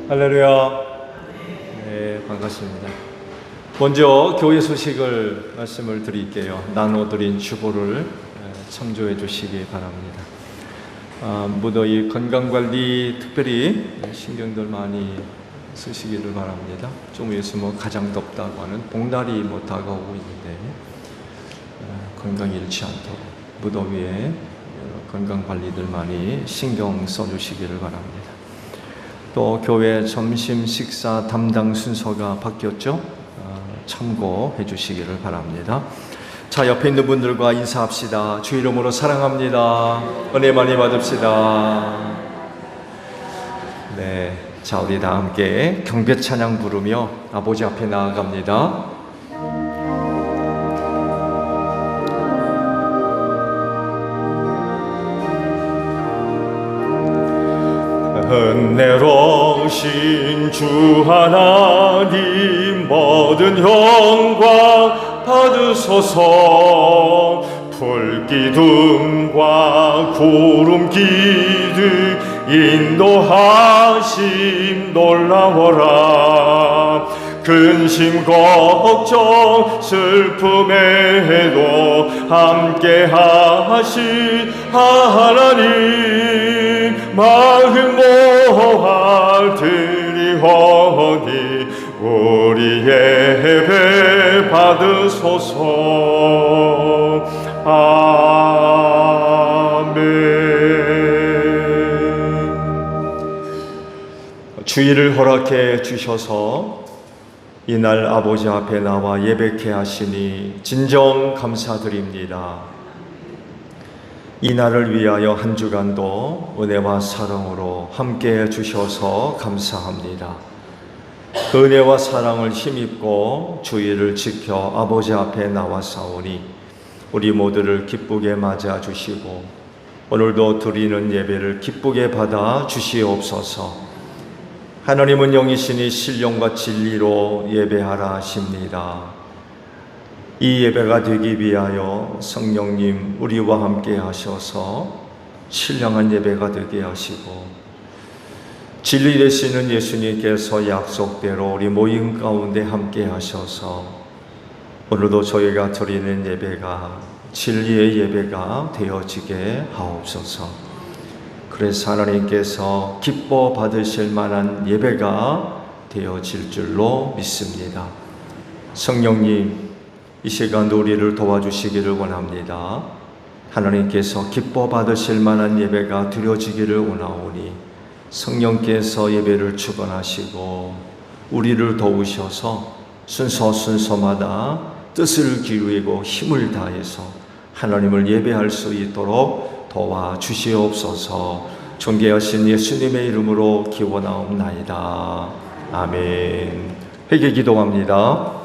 할렐루야. 네, 반갑습니다. 먼저 교회 소식을 말씀을 드릴게요. 나눠드린 주보를 참조해 주시기 바랍니다. 무더위 건강관리 특별히 신경들 많이 쓰시기를 바랍니다. 좀 있으면 가장 덥다고 하는 복날이 다가오고 있는데 건강 잃지 않도록 무더위에 건강관리들 많이 신경 써주시기를 바랍니다. 또 교회 점심 식사 담당 순서가 바뀌었죠? 참고해 주시기를 바랍니다. 자, 옆에 있는 분들과 인사합시다. 주 이름으로 사랑합니다. 은혜 많이 받읍시다. 네, 자, 우리 다 함께 경배 찬양 부르며 아버지 앞에 나아갑니다. 은혜로우신 주 하나님, 모든 영광 받으소서. 불기둥과 구름기둥 인도하심 놀라워라. 근심 걱정 슬픔에도 함께 하신 하나님, 마음 모아 드리오니 우리 예배 받으소서. 아멘. 주의를 허락해 주셔서 이날 아버지 앞에 나와 예배케 하시니 진정 감사드립니다. 이 날을 위하여 한 주간도 은혜와 사랑으로 함께해 주셔서 감사합니다. 그 은혜와 사랑을 힘입고 주의를 지켜 아버지 앞에 나와사오니 우리 모두를 기쁘게 맞아 주시고 오늘도 드리는 예배를 기쁘게 받아 주시옵소서. 하나님은 영이시니 신령과 진리로 예배하라 하십니다. 이 예배가 되기 위하여 성령님 우리와 함께 하셔서 신령한 예배가 되게 하시고 진리 되시는 예수님께서 약속대로 우리 모임 가운데 함께 하셔서 오늘도 저희가 드리는 예배가 진리의 예배가 되어지게 하옵소서. 그래서 하나님께서 기뻐 받으실 만한 예배가 되어질 줄로 믿습니다. 성령님, 이 시간도 우리를 도와주시기를 원합니다. 하나님께서 기뻐 받으실 만한 예배가 드려지기를 원하오니 성령께서 예배를 주관하시고 우리를 도우셔서 순서마다 뜻을 기울이고 힘을 다해서 하나님을 예배할 수 있도록 도와주시옵소서. 존귀하신 예수님의 이름으로 기원하옵나이다. 아멘. 회개 기도합니다.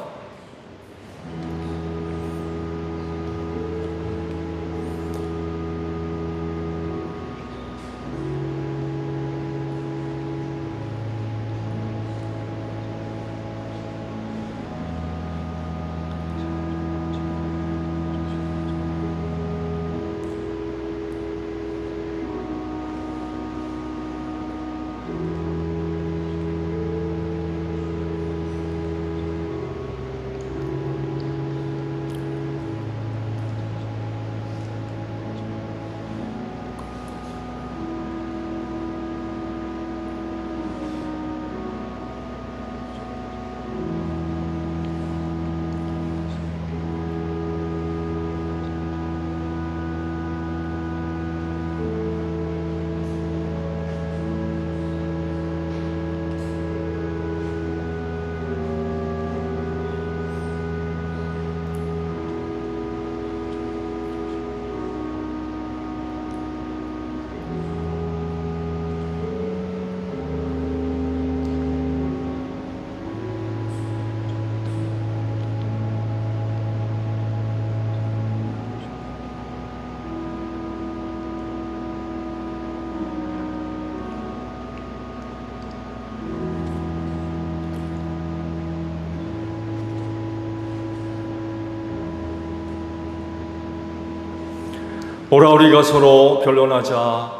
오라 우리가 서로 변론하자.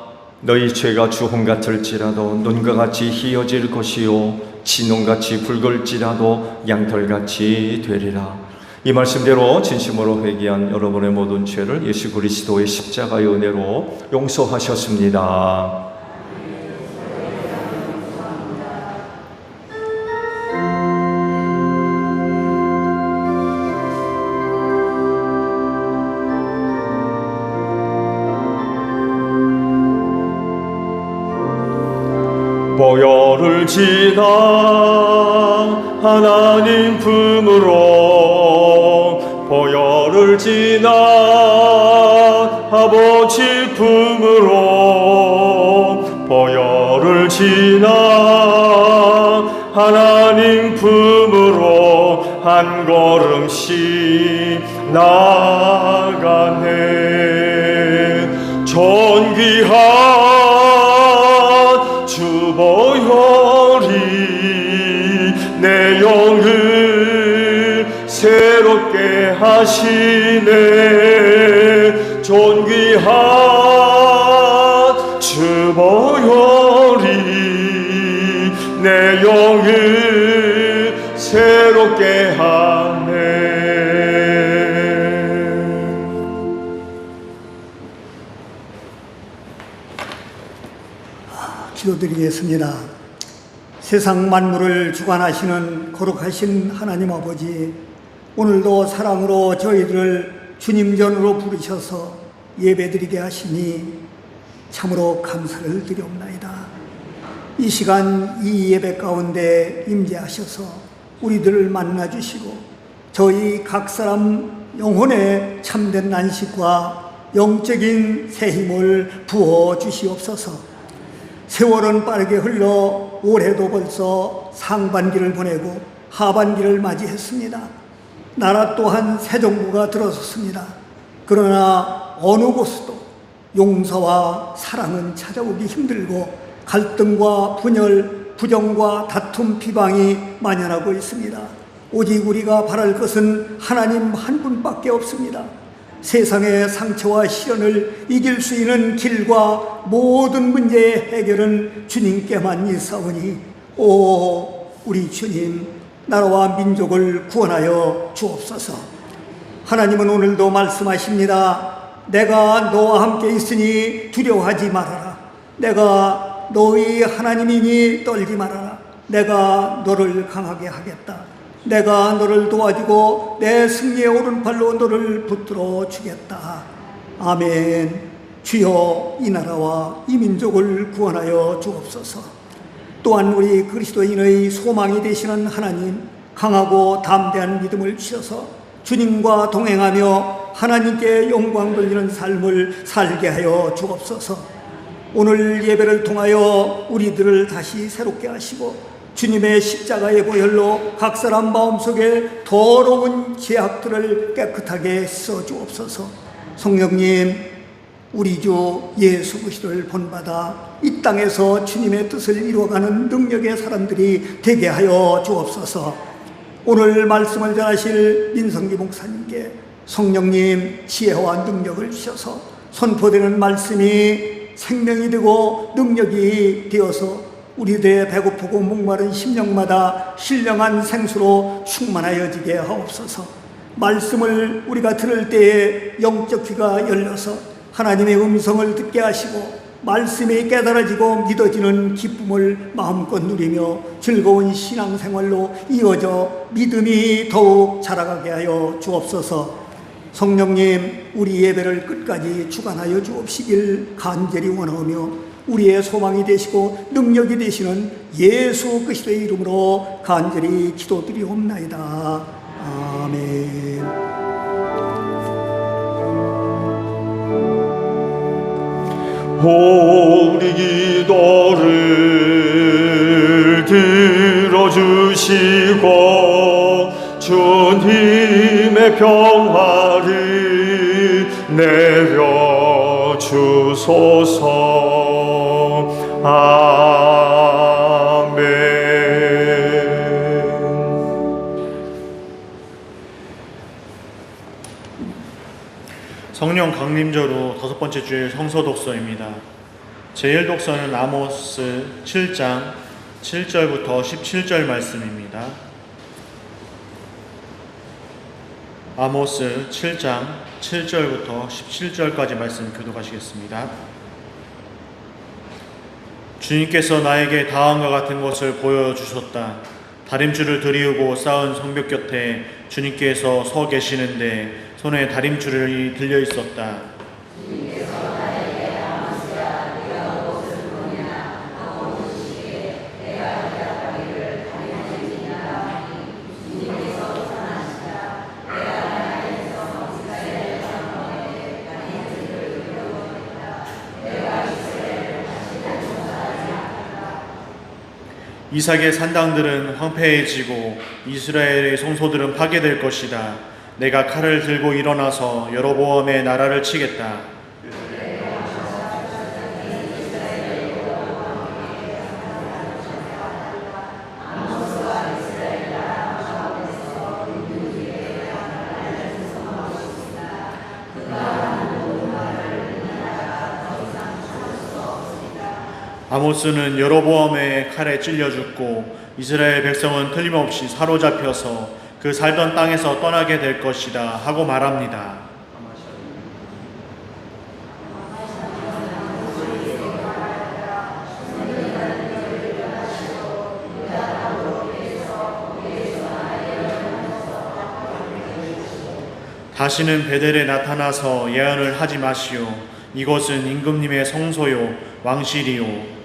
너희 죄가 주홍 같을지라도 눈과 같이 희어질 것이요 진홍같이 붉을지라도 양털같이 되리라. 이 말씀대로 진심으로 회개한 여러분의 모든 죄를 예수 그리스도의 십자가의 은혜로 용서하셨습니다. 보혈을 지나 하나님 품으로 보혈을 지나 아버지 품으로 보혈을 지나 하나님 품으로 한 걸음씩 나가네. 존귀한 주 보혈이 내 영을 새롭게 하시네. 존귀한 주 보혈이 내 영을 새롭게 하네. 기도드리겠습니다. 세상 만물을 주관하시는 거룩하신 하나님 아버지, 오늘도 사랑으로 저희들을 주님 전으로 부르셔서 예배드리게 하시니 참으로 감사를 드리옵나이다. 이 시간 이 예배 가운데 임재하셔서 우리들을 만나주시고 저희 각 사람 영혼의 참된 안식과 영적인 새 힘을 부어주시옵소서. 세월은 빠르게 흘러 올해도 벌써 상반기를 보내고 하반기를 맞이했습니다. 나라 또한 새 정부가 들어섰습니다. 그러나 어느 곳에도 용서와 사랑은 찾아오기 힘들고 갈등과 분열, 부정과 다툼, 비방이 만연하고 있습니다. 오직 우리가 바랄 것은 하나님 한 분밖에 없습니다. 세상의 상처와 시련을 이길 수 있는 길과 모든 문제의 해결은 주님께만 있사오니, 오 우리 주님, 나라와 민족을 구원하여 주옵소서. 하나님은 오늘도 말씀하십니다. 내가 너와 함께 있으니 두려워하지 말아라. 내가 너희 하나님이니 떨지 말아라. 내가 너를 강하게 하겠다. 내가 너를 도와주고 내 승리의 오른팔로 너를 붙들어 주겠다. 아멘. 주여, 이 나라와 이 민족을 구원하여 주옵소서. 또한 우리 그리스도인의 소망이 되시는 하나님, 강하고 담대한 믿음을 주셔서 주님과 동행하며 하나님께 영광 돌리는 삶을 살게 하여 주옵소서. 오늘 예배를 통하여 우리들을 다시 새롭게 하시고 주님의 십자가의 보혈로 각 사람 마음속에 더러운 죄악들을 깨끗하게 씻어주옵소서. 성령님, 우리 주 예수 그리스도를 본받아 이 땅에서 주님의 뜻을 이루어가는 능력의 사람들이 되게 하여 주옵소서. 오늘 말씀을 전하실 민성기 목사님께 성령님 지혜와 능력을 주셔서 선포되는 말씀이 생명이 되고 능력이 되어서 우리들의 배고프고 목마른 심령마다 신령한 생수로 충만하여지게 하옵소서. 말씀을 우리가 들을 때에 영적 귀가 열려서 하나님의 음성을 듣게 하시고 말씀이 깨달아지고 믿어지는 기쁨을 마음껏 누리며 즐거운 신앙생활로 이어져 믿음이 더욱 자라가게 하여 주옵소서. 성령님, 우리 예배를 끝까지 주관하여 주옵시길 간절히 원하오며 우리의 소망이 되시고 능력이 되시는 예수 그리스도의 이름으로 간절히 기도드리옵나이다. 아멘. 우리 기도를 들어주시고 주님의 평화를 내려주소서. 아멘. 성령 강림절후 5번째 주일 성서 독서입니다. 제1독서는 아모스 7장 7절부터 17절 말씀입니다. 아모스 7장 7절부터 17절까지 말씀 교독하시겠습니다. 주님께서 나에게 다음과 같은 것을 보여주셨다. 다림줄을 들이우고 쌓은 성벽 곁에 주님께서 서 계시는데 손에 다림줄이 들려 있었다. 이삭의 산당들은 황폐해지고 이스라엘의 성소들은 파괴될 것이다. 내가 칼을 들고 일어나서 여로보암의 나라를 치겠다. 아모스는 여로보암의 칼에 찔려 죽고 이스라엘 백성은 틀림없이 사로잡혀서 그 살던 땅에서 떠나게 될 것이다 하고 말합니다. 다시는 베델에 나타나서 예언을 하지 마시오. 이것은 임금님의 성소요 왕실이요.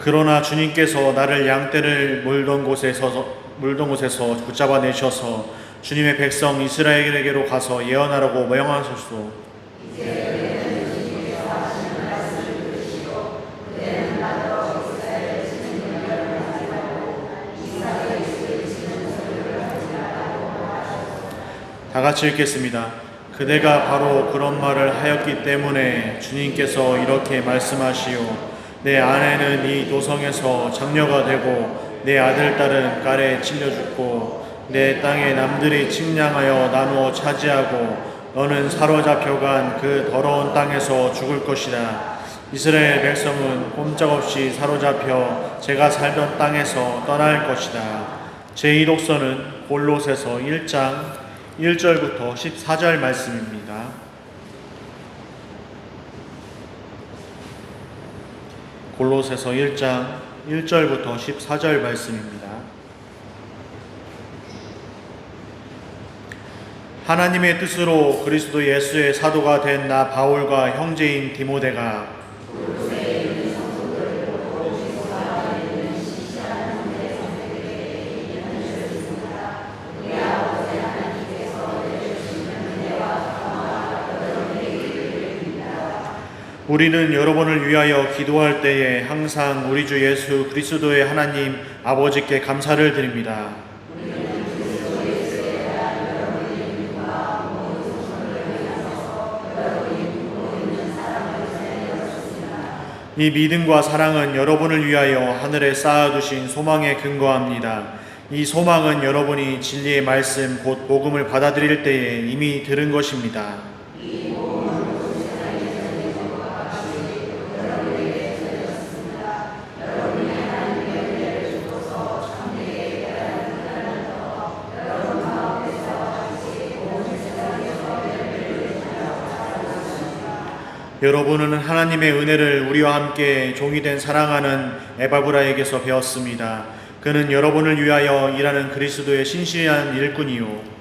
그러나 주님께서 나를 양떼를 물던 곳에서 붙잡아 내셔서 주님의 백성 이스라엘에게로 가서 예언하라고 명하셨소. 다 같이 읽겠습니다. 그대가 바로 그런 말을 하였기 때문에 주님께서 이렇게 말씀하시오. 내 아내는 이 도성에서 장녀가 되고 내 아들 딸은 칼에 찔려 죽고 내 땅에 남들이 측량하여 나누어 차지하고 너는 사로잡혀간 그 더러운 땅에서 죽을 것이다. 이스라엘 백성은 꼼짝없이 사로잡혀 제가 살던 땅에서 떠날 것이다. 제2독서는 골로새서 1장 1절부터 14절 말씀입니다. 골로새서 1장 1절부터 14절 말씀입니다. 하나님의 뜻으로 그리스도 예수의 사도가 된 나 바울과 형제인 디모데가 우리는 여러분을 위하여 기도할 때에 항상 우리 주 예수 그리스도의 하나님 아버지께 감사를 드립니다. 이 믿음과 사랑은 여러분을 위하여 하늘에 쌓아두신 소망에 근거합니다. 이 소망은 여러분이 진리의 말씀 곧 복음을 받아들일 때에 이미 들은 것입니다. 여러분은 하나님의 은혜를 우리와 함께 종이 된 사랑하는 에바브라에게서 배웠습니다. 그는 여러분을 위하여 일하는 그리스도의 신실한 일꾼이요.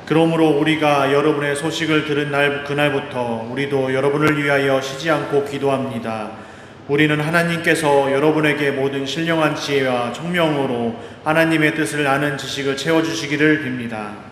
그러므로 우리가 여러분의 소식을 들은 그날부터 우리도 여러분을 위하여 쉬지 않고 기도합니다. 우리는 하나님께서 여러분에게 모든 신령한 지혜와 총명으로 하나님의 뜻을 아는 지식을 채워주시기를 빕니다.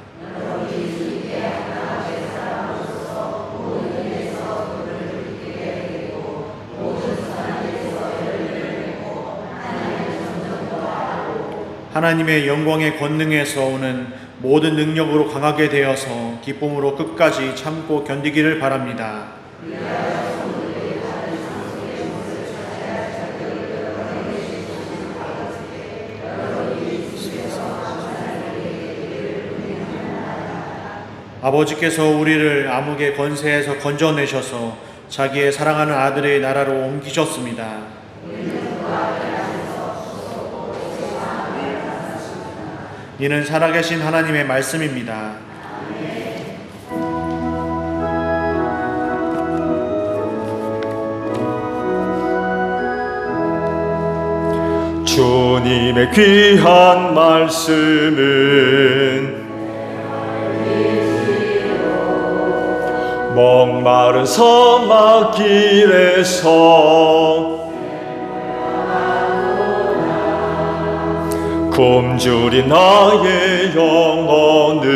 하나님의 영광의 권능에서 오는 모든 능력으로 강하게 되어서 기쁨으로 끝까지 참고 견디기를 바랍니다. 아버지께서 우리를 암흑의 권세에서 건져내셔서 자기의 사랑하는 아들의 나라로 옮기셨습니다. 이는 살아계신 하나님의 말씀입니다. 주님의 귀한 말씀은 목마른 사막길에서 굶주린 나의 영혼을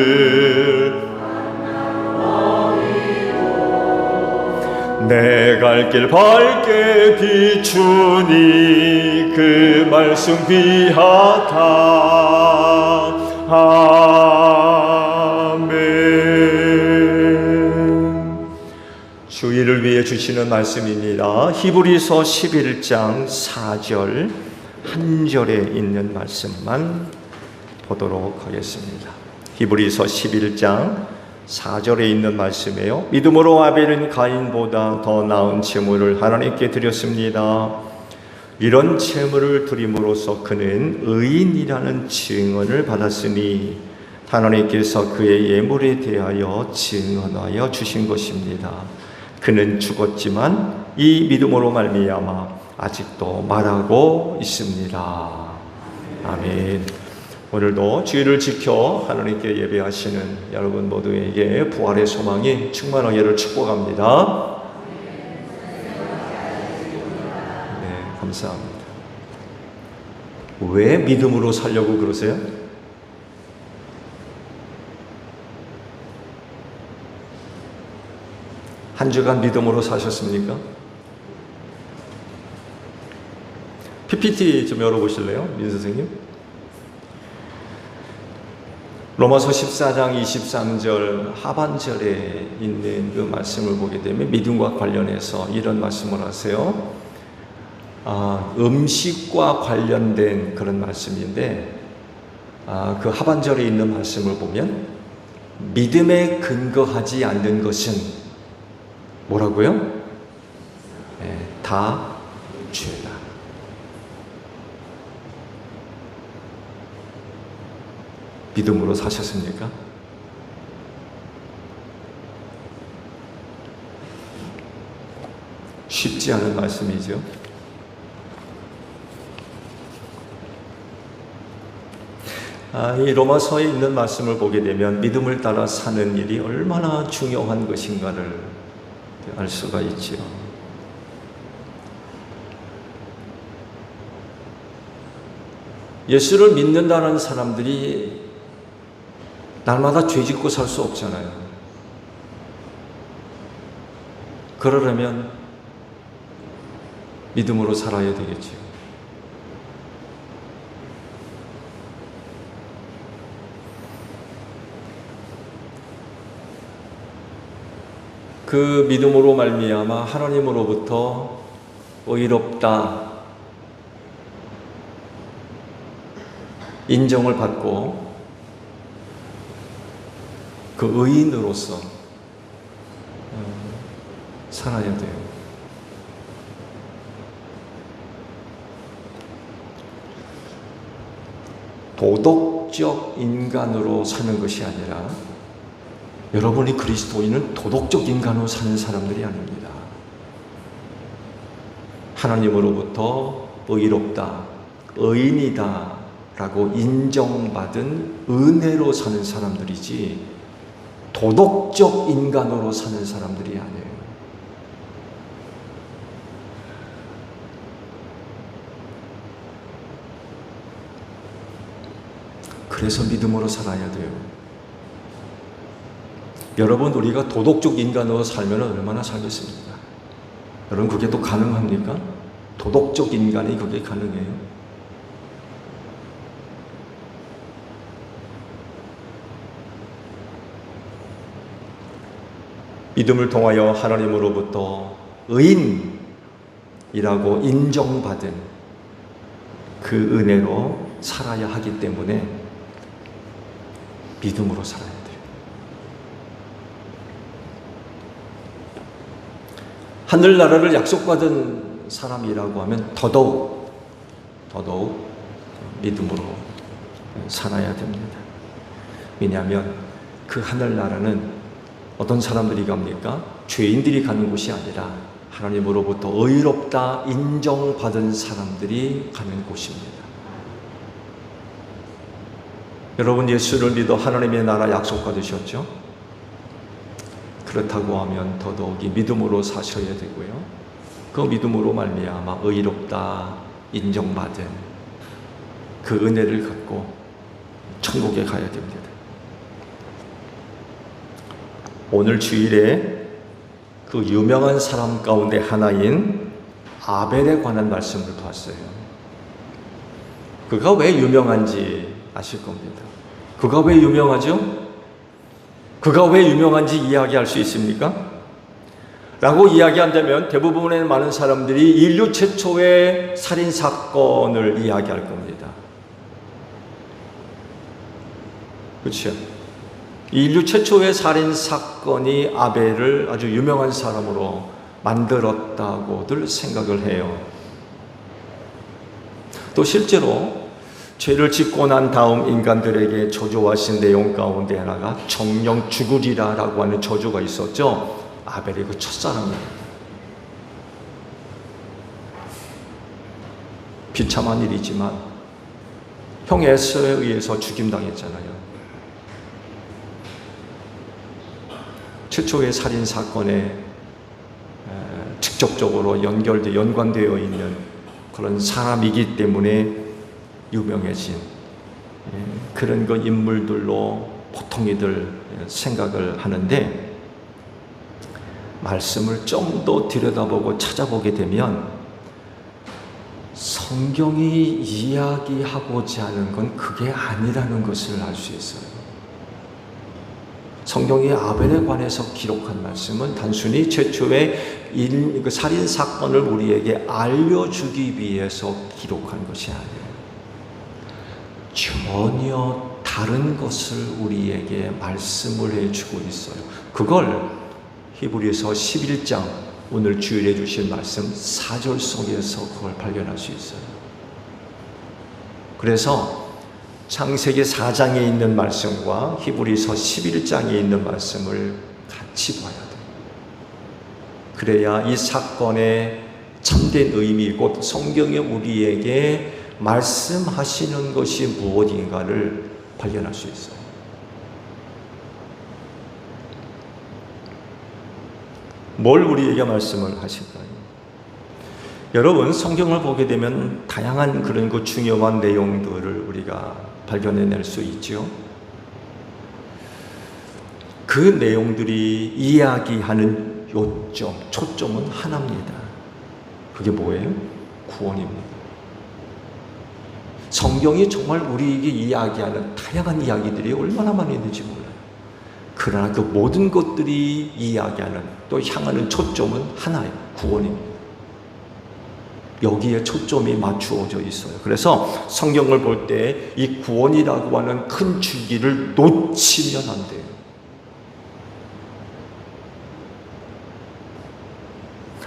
내 갈 길 밝게 비추니 그 말씀 귀하다. 아멘. 주의를 위해 주시는 말씀입니다. 히브리서 11장 4절 한 절에 있는 말씀만 보도록 하겠습니다. 히브리서 11장 4절에 있는 말씀이에요. 믿음으로 아벨은 가인보다 더 나은 제물을 하나님께 드렸습니다. 이런 제물을 드림으로써 그는 의인이라는 증언을 받았으니 하나님께서 그의 예물에 대하여 증언하여 주신 것입니다. 그는 죽었지만 이 믿음으로 말미암아 아직도 말하고 있습니다. 아멘. 오늘도 주의를 지켜 하나님께 예배하시는 여러분 모두에게 부활의 소망이 충만하기를 축복합니다. 네, 감사합니다. 왜 믿음으로 살려고 그러세요? 한 주간 믿음으로 사셨습니까? PPT 좀 열어보실래요? 민 선생님? 로마서 14장 23절 하반절에 있는 그 말씀을 보게 되면 믿음과 관련해서 이런 말씀을 하세요. 음식과 관련된 그런 말씀인데 그 하반절에 있는 말씀을 보면 믿음에 근거하지 않는 것은 뭐라고요? 네, 다 죄다. 믿음으로 사셨습니까? 쉽지 않은 말씀이죠. 이 로마서에 있는 말씀을 보게 되면 믿음을 따라 사는 일이 얼마나 중요한 것인가를 알 수가 있지요. 예수를 믿는다는 사람들이 날마다 죄 짓고 살 수 없잖아요. 그러려면 믿음으로 살아야 되겠죠. 그 믿음으로 말미암아 하나님으로부터 의롭다 인정을 받고 그 의인으로서 살아야 돼요. 도덕적 인간으로 사는 것이 아니라 여러분이 그리스도인은 도덕적 인간으로 사는 사람들이 아닙니다. 하나님으로부터 의롭다, 의인이다 라고 인정받은 은혜로 사는 사람들이지 도덕적 인간으로 사는 사람들이 아니에요. 그래서 믿음으로 살아야 돼요. 여러분, 우리가 도덕적 인간으로 살면 얼마나 살겠습니까? 여러분, 그게 또 가능합니까? 도덕적 인간이 그게 가능해요? 믿음을 통하여 하나님으로부터 의인이라고 인정받은 그 은혜로 살아야 하기 때문에 믿음으로 살아야 돼요. 하늘나라를 약속받은 사람이라고 하면 더더욱 믿음으로 살아야 됩니다. 왜냐하면 그 하늘나라는 어떤 사람들이 갑니까? 죄인들이 가는 곳이 아니라 하나님으로부터 의롭다 인정받은 사람들이 가는 곳입니다. 여러분, 예수를 믿어 하나님의 나라 약속받으셨죠? 그렇다고 하면 더더욱이 믿음으로 사셔야 되고요. 그 믿음으로 말미암아 의롭다 인정받은 그 은혜를 갖고 천국에 가야 됩니다. 오늘 주일에 그 유명한 사람 가운데 하나인 아벨에 관한 말씀을 봤어요. 그가 왜 유명한지 아실 겁니다. 그가 왜 유명하죠? 그가 왜 유명한지 이야기할 수 있습니까? 라고 이야기한다면 대부분의 많은 사람들이 인류 최초의 살인사건을 이야기할 겁니다. 그렇죠? 인류 최초의 살인사건이 아벨을 아주 유명한 사람으로 만들었다고들 생각을 해요. 또 실제로 죄를 짓고 난 다음 인간들에게 저주하신 내용 가운데 하나가 정령 죽으리라 라고 하는 저주가 있었죠. 아벨이 그 첫사랑입니다. 비참한 일이지만 형 에서에 의해서 죽임당했잖아요. 최초의 살인사건에 직접적으로 연관되어 있는 그런 사람이기 때문에 유명해진 그런 그 인물들로 보통이들 생각을 하는데, 말씀을 좀 더 들여다보고 찾아보게 되면 성경이 이야기하고자 하는 건 그게 아니라는 것을 알 수 있어요. 성경이 아벨에 관해서 기록한 말씀은 단순히 최초의 살인사건을 우리에게 알려주기 위해서 기록한 것이 아니에요. 전혀 다른 것을 우리에게 말씀을 해주고 있어요. 그걸 히브리서 11장 오늘 주일에 주신 말씀 4절 속에서 그걸 발견할 수 있어요. 그래서 창세기 4장에 있는 말씀과 히브리서 11장에 있는 말씀을 같이 봐야 돼요. 그래야 이 사건의 참된 의미, 곧 성경에 우리에게 말씀하시는 것이 무엇인가를 발견할 수 있어요. 뭘 우리에게 말씀을 하실까요? 여러분, 성경을 보게 되면 다양한 그런 그 중요한 내용들을 우리가 발견해낼 수 있죠. 그 내용들이 이야기하는 요점, 초점은 하나입니다. 그게 뭐예요? 구원입니다. 성경이 정말 우리에게 이야기하는 다양한 이야기들이 얼마나 많이 있는지 몰라요. 그러나 그 모든 것들이 이야기하는 또 향하는 초점은 하나예요. 구원입니다. 여기에 초점이 맞추어져 있어요. 그래서 성경을 볼 때 이 구원이라고 하는 큰 줄기를 놓치면 안 돼요.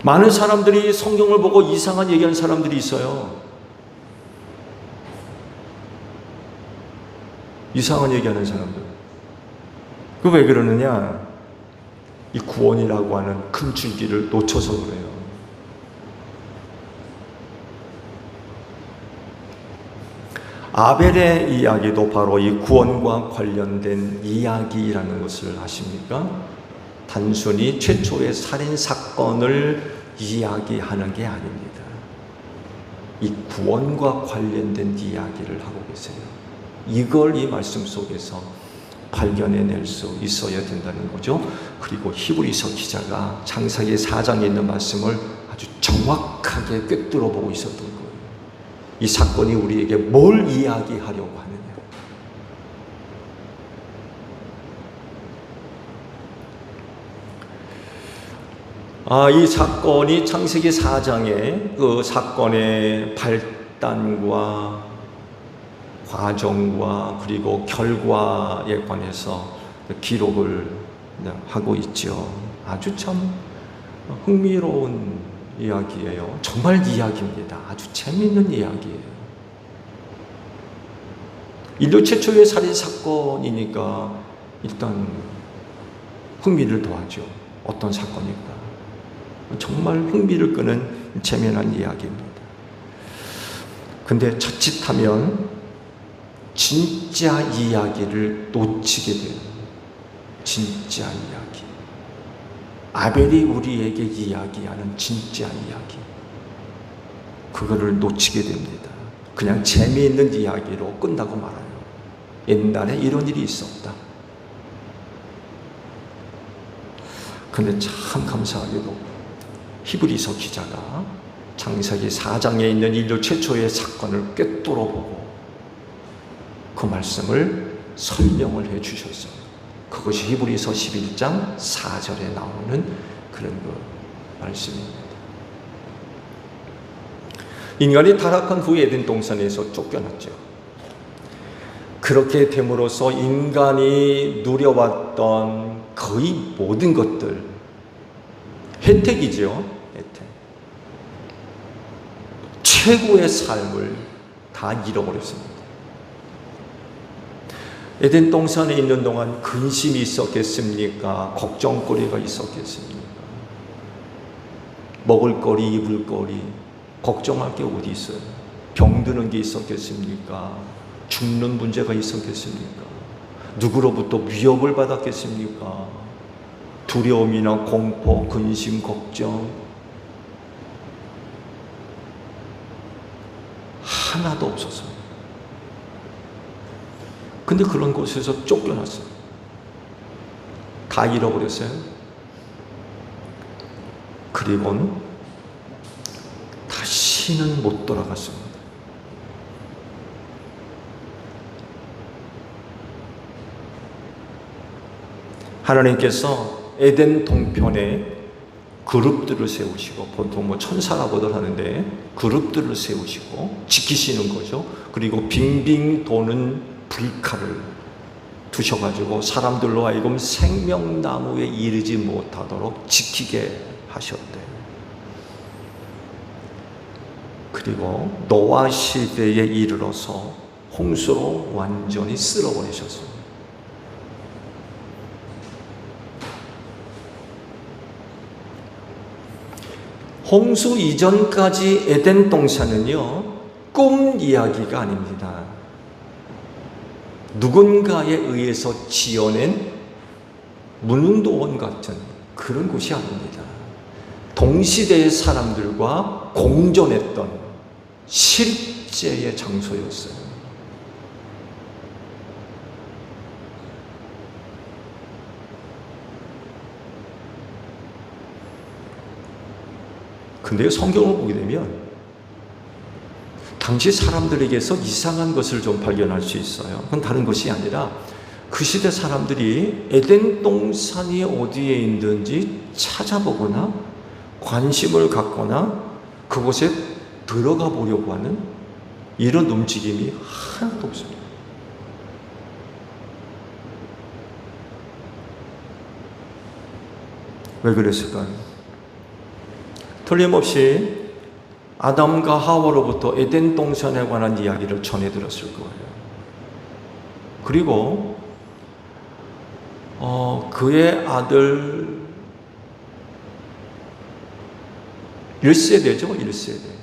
많은 사람들이 성경을 보고 이상한 얘기하는 사람들이 있어요. 이상한 얘기하는 사람들. 그 왜 그러느냐? 이 구원이라고 하는 큰 줄기를 놓쳐서 그래요. 아벨의 이야기도 바로 이 구원과 관련된 이야기라는 것을 아십니까? 단순히 최초의 살인사건을 이야기하는 게 아닙니다. 이 구원과 관련된 이야기를 하고 계세요. 이걸 이 말씀 속에서 발견해낼 수 있어야 된다는 거죠. 그리고 히브리서 기자가 창세기 4장에 있는 말씀을 아주 정확하게 꿰뚫어 보고 있었던 거예요. 이 사건이 우리에게 뭘 이야기하려고 하느냐. 이 사건이 창세기 4장에 그 사건의 발단과 과정과 그리고 결과에 관해서 기록을 하고 있죠. 아주 참 흥미로운 이야기예요. 정말 이야기입니다. 아주 재미있는 이야기예요. 인류 최초의 살인 사건이니까 일단 흥미를 더하죠. 어떤 사건일까? 정말 흥미를 끄는 재미난 이야기입니다. 근데 자칫하면 진짜 이야기를 놓치게 돼요. 진짜 이야기. 아벨이 우리에게 이야기하는 진짜 이야기. 그거를 놓치게 됩니다. 그냥 재미있는 이야기로 끝나고 말아요. 옛날에 이런 일이 있었다. 근데 참 감사하게도 히브리서 기자가 창세기 4장에 있는 인류 최초의 사건을 꿰뚫어보고 그 말씀을 설명을 해 주셨어요. 그것이 히브리서 11장 4절에 나오는 그런 말씀입니다. 인간이 타락한 후 에덴 동산에서 쫓겨났죠. 그렇게 됨으로써 인간이 누려왔던 거의 모든 것들, 혜택이죠. 혜택. 최고의 삶을 다 잃어버렸습니다. 에덴 동산에 있는 동안 근심이 있었겠습니까? 걱정거리가 있었겠습니까? 먹을거리, 입을거리, 걱정할 게 어디 있어요? 병드는 게 있었겠습니까? 죽는 문제가 있었겠습니까? 누구로부터 위협을 받았겠습니까? 두려움이나 공포, 근심, 걱정 하나도 없었어요. 근데 그런 곳에서 쫓겨났어요. 다 잃어버렸어요. 그리고는 다시는 못 돌아갔습니다. 하나님께서 에덴 동편에 그룹들을 세우시고, 보통 천사라고들 하는데 그룹들을 세우시고 지키시는 거죠. 그리고 빙빙 도는 불칼을 두셔가지고 사람들로 하여금 생명나무에 이르지 못하도록 지키게 하셨대요. 그리고 노아 시대에 이르러서 홍수로 완전히 쓸어버리셨습니다. 홍수 이전까지 에덴 동산은요, 꿈 이야기가 아닙니다. 누군가에 의해서 지어낸 무릉도원 같은 그런 곳이 아닙니다. 동시대의 사람들과 공존했던 실제의 장소였어요. 근데 성경을 보게 되면 당시 사람들에게서 이상한 것을 좀 발견할 수 있어요. 그건 다른 것이 아니라 그 시대 사람들이 에덴 동산이 어디에 있는지 찾아보거나 관심을 갖거나 그곳에 들어가 보려고 하는 이런 움직임이 하나도 없습니다. 왜 그랬을까요? 틀림없이 아담과 하와로부터 에덴 동산에 관한 이야기를 전해 들었을 거예요. 그리고 그의 아들 1세대죠. 1세대.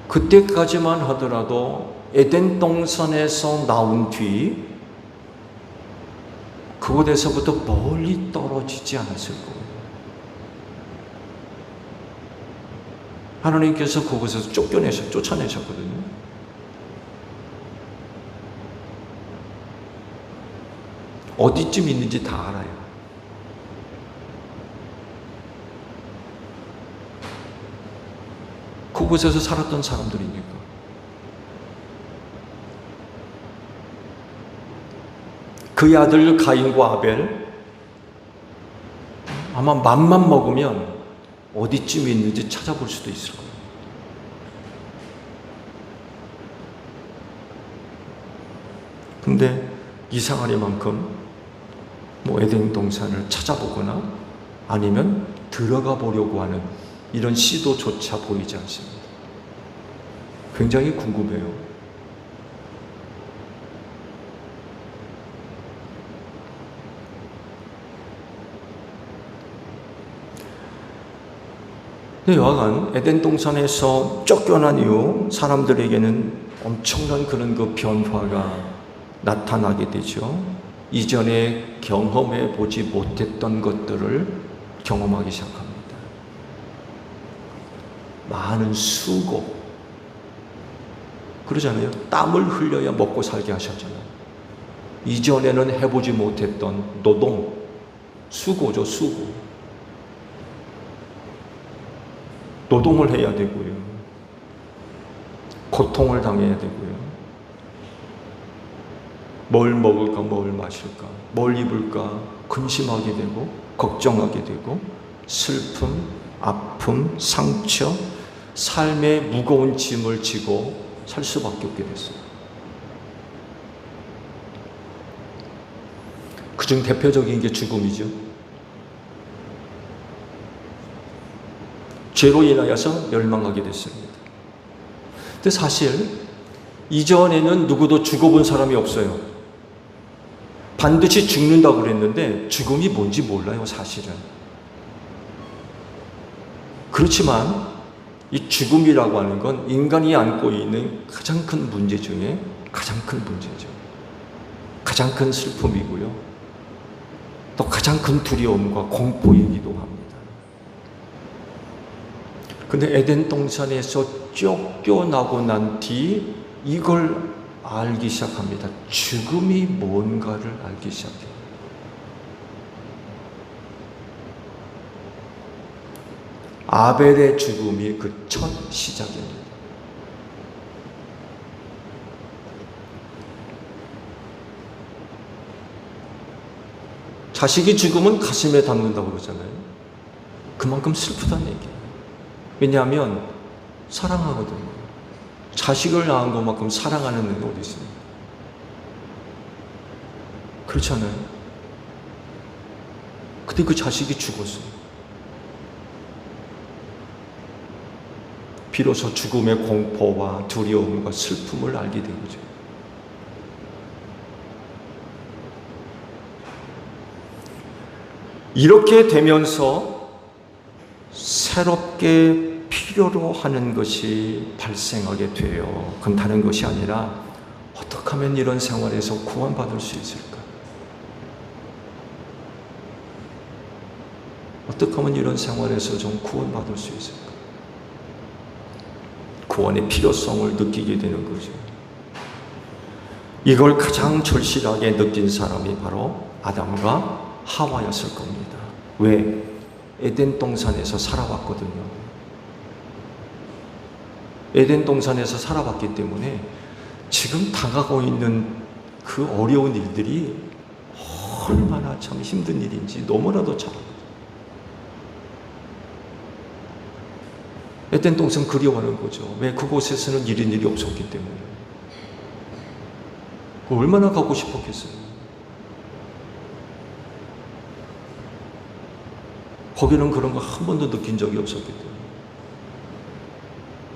그때까지만 하더라도 에덴 동산에서 나온 뒤 그곳에서부터 멀리 떨어지지 않았을 거예요. 하나님께서 그곳에서 쫓아내셨거든요. 어디쯤 있는지 다 알아요. 그곳에서 살았던 사람들이니까. 그의 아들 가인과 아벨, 아마 맘만 먹으면 어디쯤 있는지 찾아볼 수도 있을 거예요. 근데 이상하리만큼 뭐 에덴 동산을 찾아보거나 아니면 들어가 보려고 하는 이런 시도조차 보이지 않습니다. 굉장히 궁금해요. 여하간 에덴 동산에서 쫓겨난 이후 사람들에게는 엄청난 그런 그 변화가 나타나게 되죠. 이전에 경험해 보지 못했던 것들을 경험하기 시작합니다. 많은 수고, 그러잖아요. 땀을 흘려야 먹고 살게 하셨잖아요. 이전에는 해보지 못했던 노동, 수고죠, 수고. 노동을 해야 되고요. 고통을 당해야 되고요. 뭘 먹을까, 뭘 마실까, 뭘 입을까 근심하게 되고 걱정하게 되고 슬픔, 아픔, 상처, 삶의 무거운 짐을 지고 살 수밖에 없게 됐어요. 그중 대표적인 게 죽음이죠. 죄로 인하여서 멸망하게 됐습니다. 근데 사실 이전에는 누구도 죽어본 사람이 없어요. 반드시 죽는다고 그랬는데 죽음이 뭔지 몰라요, 사실은. 그렇지만 이 죽음이라고 하는 건 인간이 안고 있는 가장 큰 문제 중에 가장 큰 문제죠. 가장 큰 슬픔이고요. 또 가장 큰 두려움과 공포이기도 합니다. 근데 에덴 동산에서 쫓겨나고 난 뒤 이걸 알기 시작합니다. 죽음이 뭔가를 알기 시작해요. 아벨의 죽음이 그 첫 시작입니다. 자식이 죽으면 가슴에 닿는다고 그러잖아요. 그만큼 슬프다는 얘기예요. 왜냐하면 사랑하거든요. 자식을 낳은 것만큼 사랑하는 애가 어디 있습니까? 그렇잖아요. 근데 그 자식이 죽었어요. 비로소 죽음의 공포와 두려움과 슬픔을 알게 된 거죠. 이렇게 되면서 새롭게 필요로 하는 것이 발생하게 돼요. 그건 다른 것이 아니라 어떻게 하면 이런 생활에서 구원받을 수 있을까? 어떻게 하면 이런 생활에서 좀 구원받을 수 있을까? 구원의 필요성을 느끼게 되는 거죠. 이걸 가장 절실하게 느낀 사람이 바로 아담과 하와였을 겁니다. 왜? 에덴 동산에서 살아왔거든요. 에덴 동산에서 살아왔기 때문에 지금 당하고 있는 그 어려운 일들이 얼마나 참 힘든 일인지 너무나도 잘 알아요. 에덴 동산 그리워하는 거죠. 왜? 그곳에서는 이런 일이 없었기 때문에. 얼마나 가고 싶었겠어요. 거기는 그런 거 한 번도 느낀 적이 없었기 때문에.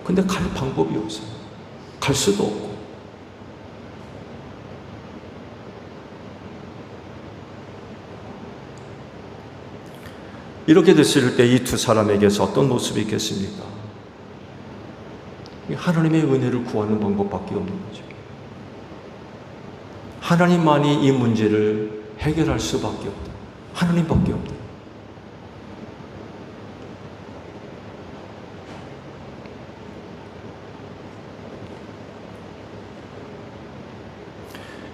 근데 갈 방법이 없어요. 갈 수도 없고. 이렇게 됐을 때 이 두 사람에게서 어떤 모습이 있겠습니까? 하나님의 은혜를 구하는 방법밖에 없는 거죠. 하나님만이 이 문제를 해결할 수밖에 없다. 하나님밖에 없다.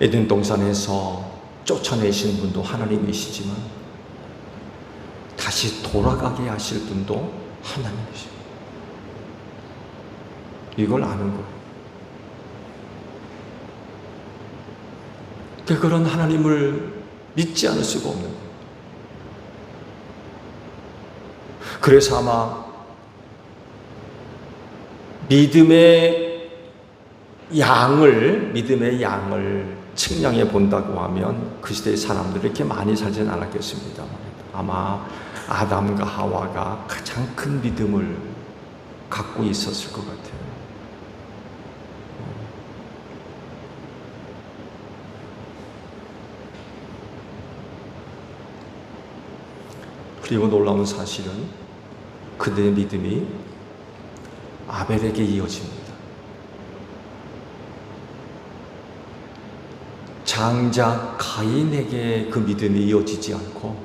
에덴 동산에서 쫓아내신 분도 하나님이시지만 다시 돌아가게 하실 분도 하나님이십니다. 이걸 아는 거예요. 그런 하나님을 믿지 않을 수가 없는 거예요. 그래서 아마 믿음의 양을 측량해 본다고 하면 그 시대의 사람들이 이렇게 많이 살지는 않았겠습니다. 아마 아담과 하와가 가장 큰 믿음을 갖고 있었을 것 같아요. 그리고 놀라운 사실은 그들의 믿음이 아벨에게 이어집니다. 장자 가인에게 그 믿음이 이어지지 않고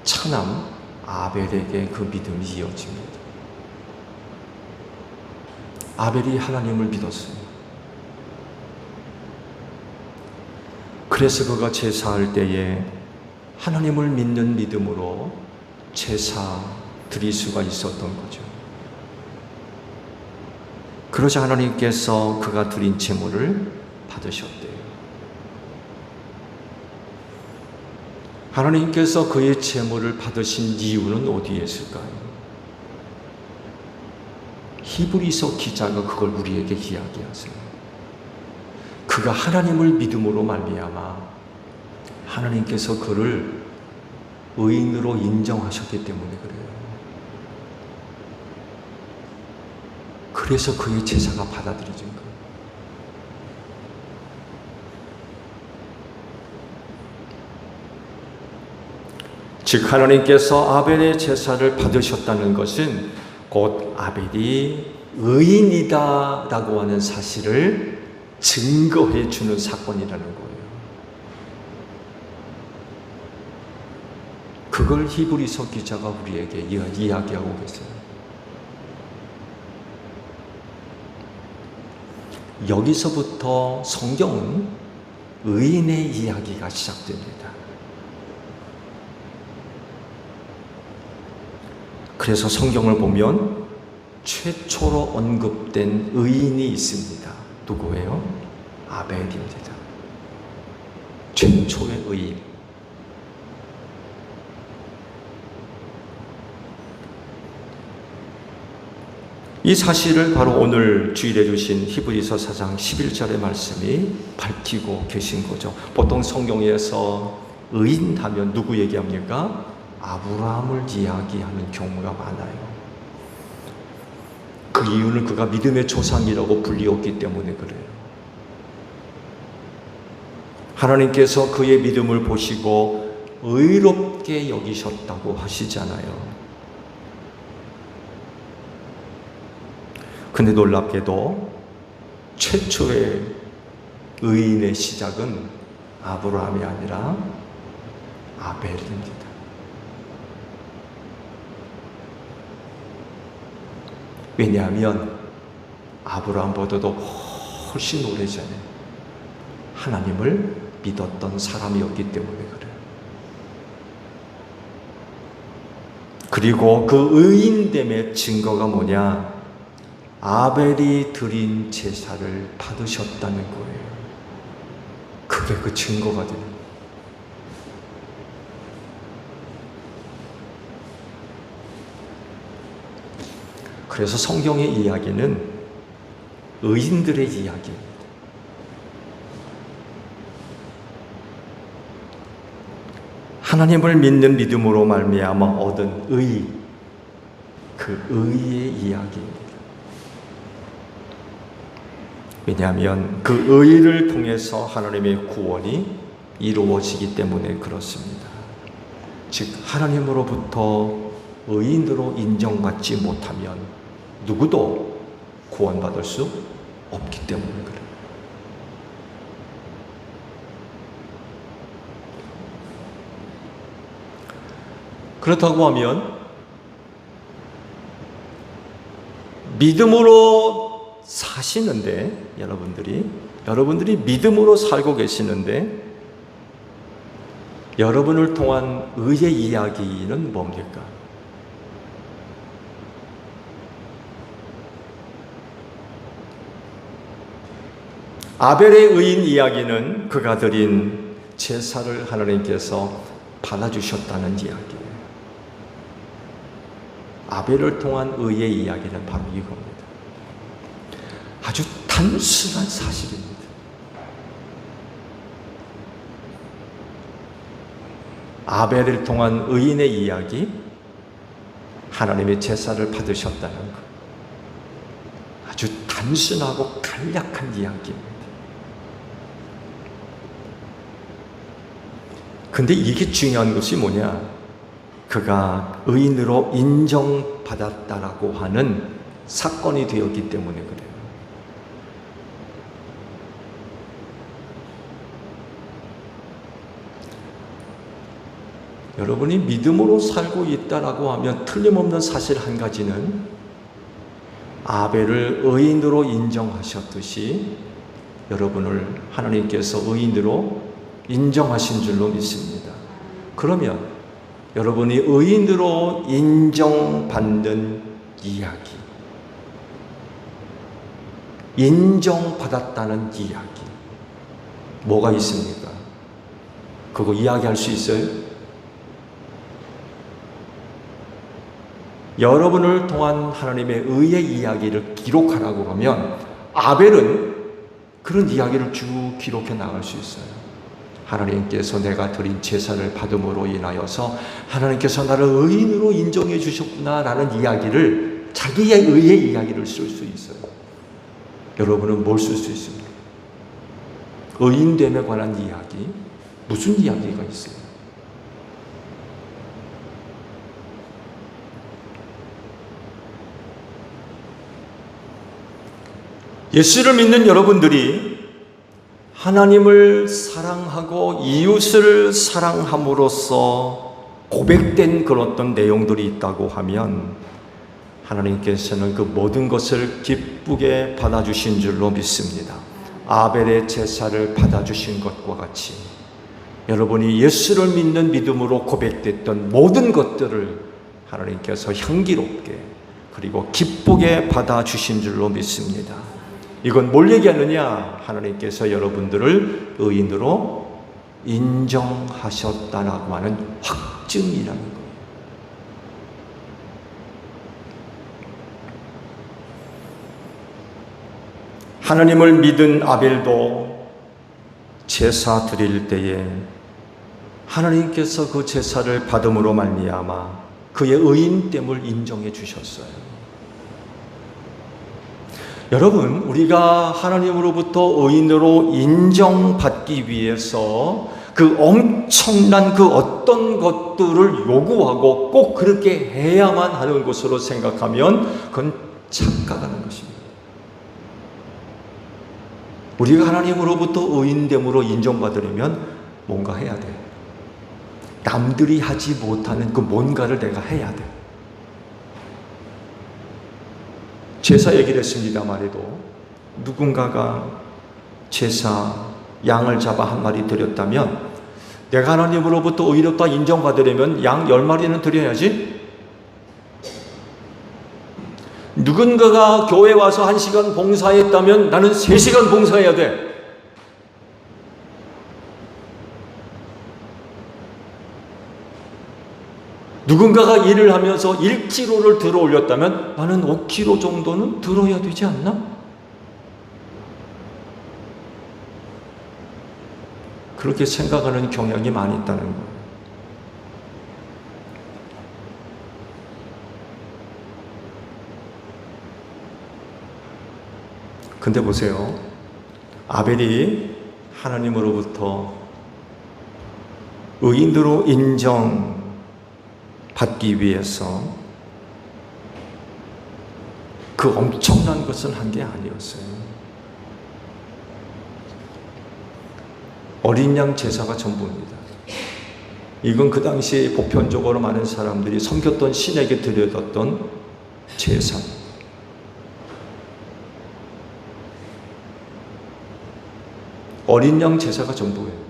차남 아벨에게 그 믿음이 이어집니다. 아벨이 하나님을 믿었어요. 그래서 그가 제사할 때에 하나님을 믿는 믿음으로 제사 드릴 수가 있었던 거죠. 그러자 하나님께서 그가 드린 제물을 받으셨대요. 하나님께서 그의 제물을 받으신 이유는 어디에 있을까요? 히브리서 기자가 그걸 우리에게 이야기하세요. 그가 하나님을 믿음으로 말미암아 하나님께서 그를 의인으로 인정하셨기 때문에 그래요. 그래서 그의 제사가 받아들여진 거예요. 즉 하나님께서 아벨의 제사를 받으셨다는 것은 곧 아벨이 의인이다 라고 하는 사실을 증거해 주는 사건이라는 거예요. 그걸 히브리서 기자가 우리에게 이야기하고 계세요. 여기서부터 성경은 의인의 이야기가 시작됩니다. 그래서 성경을 보면 최초로 언급된 의인이 있습니다. 누구예요? 아벨입니다. 최초의 의인. 이 사실을 바로 오늘 주일해 주신 히브리서 4장 11절의 말씀이 밝히고 계신 거죠. 보통 성경에서 의인 하면 누구 얘기합니까? 아브라함을 이야기하는 경우가 많아요. 그 이유는 그가 믿음의 조상이라고 불리웠기 때문에 그래요. 하나님께서 그의 믿음을 보시고 의롭게 여기셨다고 하시잖아요. 근데 놀랍게도 최초의 의인의 시작은 아브라함이 아니라 아벨입니다. 왜냐하면 아브라함보다도 훨씬 오래전에 하나님을 믿었던 사람이었기 때문에 그래요. 그리고 그 의인됨의 증거가 뭐냐? 아벨이 드린 제사를 받으셨다는 거예요. 그게 그 증거가 되는 거예요. 그래서 성경의 이야기는 의인들의 이야기입니다. 하나님을 믿는 믿음으로 말미암아 얻은 의, 그 의의 이야기입니다. 왜냐하면 그 의를 통해서 하나님의 구원이 이루어지기 때문에 그렇습니다. 즉 하나님으로부터 의인으로 인정받지 못하면 누구도 구원받을 수 없기 때문에 그래요. 그렇다고 하면 믿음으로 사시는데 여러분들이 믿음으로 살고 계시는데 여러분을 통한 의의 이야기는 뭡니까? 아벨의 의인 이야기는 그가 드린 제사를 하나님께서 받아주셨다는 이야기예요. 아벨을 통한 의의 이야기는 바로 이겁니다. 아주 단순한 사실입니다. 아벨을 통한 의인의 이야기, 하나님의 제사를 받으셨다는 것. 아주 단순하고 간략한 이야기입니다. 근데 이게 중요한 것이 뭐냐? 그가 의인으로 인정받았다라고 하는 사건이 되었기 때문에 그래요. 여러분이 믿음으로 살고 있다라고 하면 틀림없는 사실 한 가지는 아벨을 의인으로 인정하셨듯이 여러분을 하나님께서 의인으로 인정하신 줄로 믿습니다. 그러면 여러분이 의인으로 인정받는 이야기, 인정받았다는 이야기, 뭐가 있습니까? 그거 이야기할 수 있어요? 여러분을 통한 하나님의 의의 이야기를 기록하라고 하면 아벨은 그런 이야기를 쭉 기록해 나갈 수 있어요. 하나님께서 내가 드린 제사를 받음으로 인하여서 하나님께서 나를 의인으로 인정해 주셨구나 라는 이야기를, 자기의 의의 이야기를 쓸 수 있어요. 여러분은 뭘 쓸 수 있습니까? 의인됨에 관한 이야기, 무슨 이야기가 있어요? 예수를 믿는 여러분들이 하나님을 사랑하고 이웃을 사랑함으로써 고백된 그런 어떤 내용들이 있다고 하면 하나님께서는 그 모든 것을 기쁘게 받아주신 줄로 믿습니다. 아벨의 제사를 받아주신 것과 같이 여러분이 예수를 믿는 믿음으로 고백됐던 모든 것들을 하나님께서 향기롭게 그리고 기쁘게 받아주신 줄로 믿습니다. 이건 뭘 얘기하느냐? 하나님께서 여러분들을 의인으로 인정하셨다라고 하는 확증이라는 거예요. 하나님을 믿은 아벨도 제사 드릴 때에 하나님께서 그 제사를 받음으로 말미암아 그의 의인됨을 인정해 주셨어요. 여러분, 우리가 하나님으로부터 의인으로 인정받기 위해서 그 엄청난 그 어떤 것들을 요구하고 꼭 그렇게 해야만 하는 것으로 생각하면 그건 착각하는 것입니다. 우리가 하나님으로부터 의인됨으로 인정받으려면 뭔가 해야 돼. 남들이 하지 못하는 그 뭔가를 내가 해야 돼. 제사 얘기를 했습니다 말해도 누군가가 제사 양을 잡아 한 마리 드렸다면 내가 하나님으로부터 의롭다 인정받으려면 양 10마리는 드려야지. 누군가가 교회 와서 1시간 봉사했다면 나는 3시간 봉사해야 돼. 누군가가 일을 하면서 1kg를 들어 올렸다면 나는 5kg 정도는 들어야 되지 않나? 그렇게 생각하는 경향이 많이 있다는 거예요. 근데 보세요. 아벨이 하나님으로부터 의인으로 인정받기 위해서 그 엄청난 것은 한 게 아니었어요. 어린 양 제사가 전부입니다. 이건 그 당시에 보편적으로 많은 사람들이 섬겼던 신에게 드려졌던 제사. 어린 양 제사가 전부예요.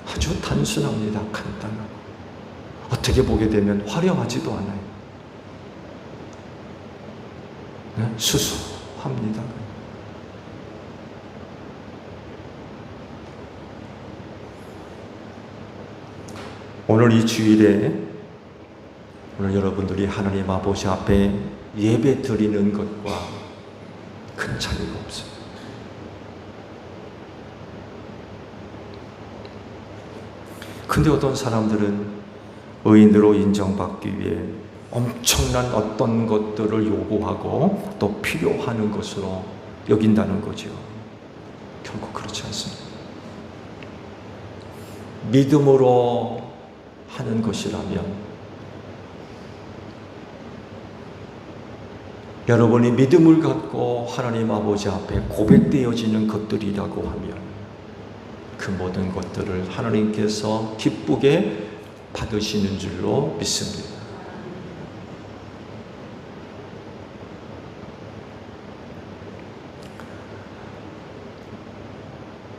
아주 단순합니다. 간단하고. 어떻게 보게 되면 화려하지도 않아요. 네? 수수합니다. 오늘 이 주일에 오늘 여러분들이 하나님 아버지 앞에 예배 드리는 것과 큰 차이가 없어요. 근데 어떤 사람들은 의인으로 인정받기 위해 엄청난 어떤 것들을 요구하고 또 필요하는 것으로 여긴다는 거죠. 결국 그렇지 않습니다. 믿음으로 하는 것이라면, 여러분이 믿음을 갖고 하나님 아버지 앞에 고백되어지는 것들이라고 하면 그 모든 것들을 하나님께서 기쁘게 받으시는 줄로 믿습니다.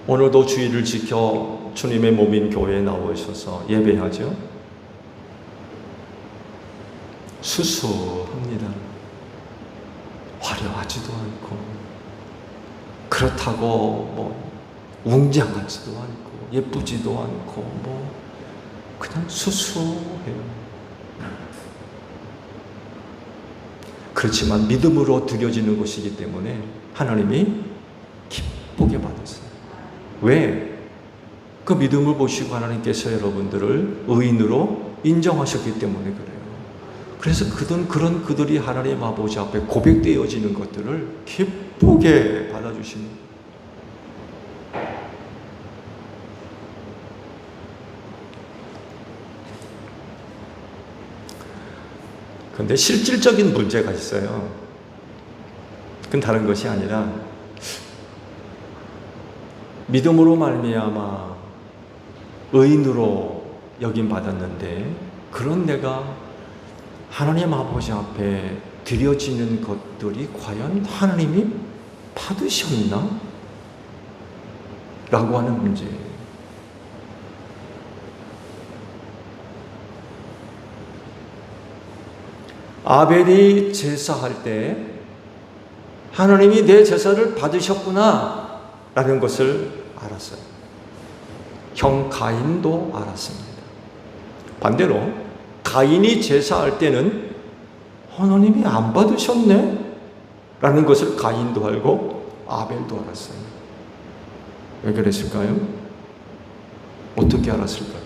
오늘도 주의를 지켜 주님의 몸인 교회에 나오셔서 예배하죠. 수수합니다. 화려하지도 않고 그렇다고 뭐 웅장하지도 않고 예쁘지도 않고 뭐 그냥 수수해요. 그렇지만 믿음으로 드려지는 것이기 때문에 하나님이 기쁘게 받으세요. 왜? 그 믿음을 보시고 하나님께서 여러분들을 의인으로 인정하셨기 때문에 그래요. 그래서 그들이 하나님 아버지 앞에 고백되어지는 것들을 기쁘게 받아주시는 거예요. 그런데 실질적인 문제가 있어요. 그건 다른 것이 아니라 믿음으로 말미암아 의인으로 여김 받았는데 그런 내가 하나님 아버지 앞에 드려지는 것들이 과연 하나님이 받으셨나? 라고 하는 문제예요. 아벨이 제사할 때 하나님이 내 제사를 받으셨구나 라는 것을 알았어요. 형 가인도 알았습니다. 반대로 가인이 제사할 때는 하나님이 안 받으셨네 라는 것을 가인도 알고 아벨도 알았어요. 왜 그랬을까요? 어떻게 알았을까요?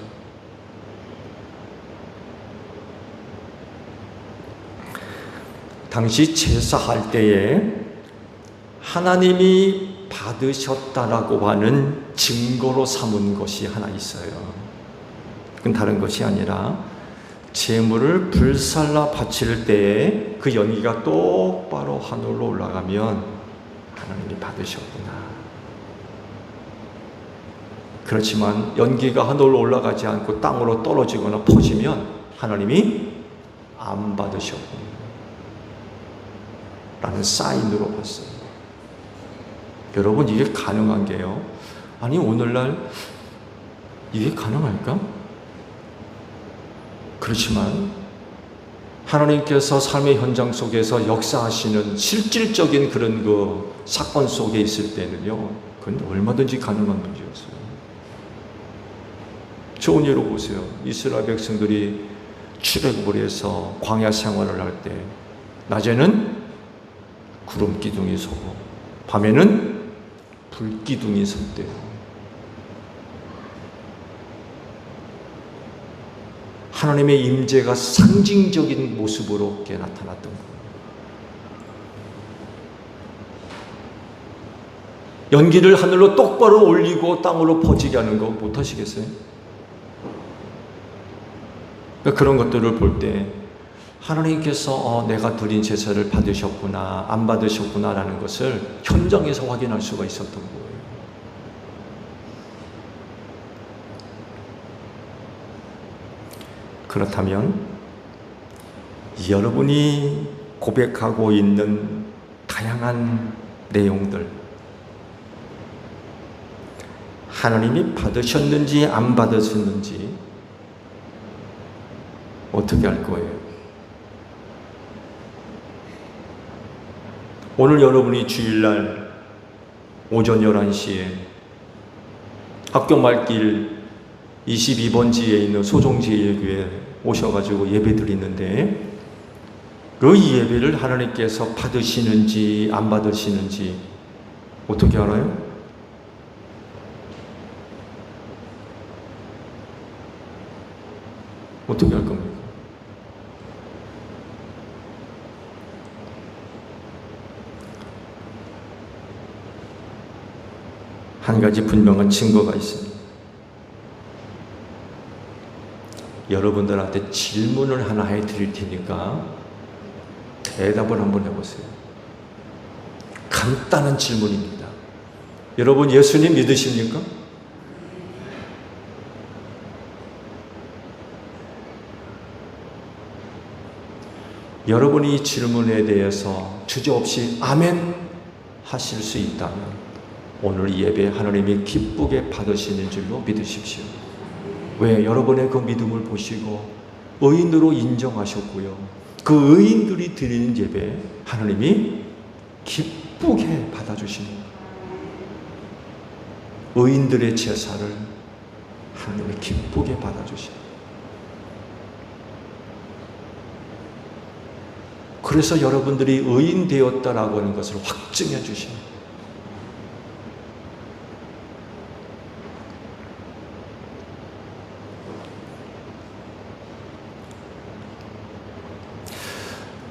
당시 제사할 때에 하나님이 받으셨다라고 하는 증거로 삼은 것이 하나 있어요. 그건 다른 것이 아니라 제물을 불살라 바칠 때에 그 연기가 똑바로 하늘로 올라가면 하나님이 받으셨구나. 그렇지만 연기가 하늘로 올라가지 않고 땅으로 떨어지거나 퍼지면 하나님이 안 받으셨구나 라는 사인으로 봤어요. 여러분, 이게 가능한 게요? 아니, 오늘날 이게 가능할까? 그렇지만 하나님께서 삶의 현장 속에서 역사하시는 실질적인 그런 그 사건 속에 있을 때는요, 그건 얼마든지 가능한 문제였어요. 좋은 예로 보세요. 이스라엘 백성들이 출애굽을 해서 광야 생활을 할 때 낮에는 구름 기둥이 서고 밤에는 불 기둥이 섰대요. 하나님의 임재가 상징적인 모습으로 나타났던 거예요. 연기를 하늘로 똑바로 올리고 땅으로 퍼지게 하는 거 못하시겠어요? 그러니까 그런 것들을 볼 때 하나님께서 내가 드린 제사를 받으셨구나 안 받으셨구나 라는 것을 현장에서 확인할 수가 있었던 거예요. 그렇다면 여러분이 고백하고 있는 다양한 내용들, 하나님이 받으셨는지 안 받으셨는지 어떻게 알 거예요? 오늘 여러분이 주일날 오전 11시에 학교 말길 22번지에 있는 소종제일교회 오셔가지고 예배 드리는데 그 예배를 하나님께서 받으시는지 안 받으시는지 어떻게 알아요? 어떻게 할 겁니까? 한 가지 분명한 증거가 있습니다. 여러분들한테 질문을 하나 해드릴 테니까 대답을 한번 해보세요. 간단한 질문입니다. 여러분 예수님 믿으십니까? 여러분이 이 질문에 대해서 주저없이 아멘 하실 수 있다면 오늘 이 예배 하나님이 기쁘게 받으시는 줄로 믿으십시오. 왜? 여러분의 그 믿음을 보시고 의인으로 인정하셨고요. 그 의인들이 드리는 예배 하나님이 기쁘게 받아주십니다. 의인들의 제사를 하나님이 기쁘게 받아주십니다. 그래서 여러분들이 의인 되었다라고 하는 것을 확증해 주십니다.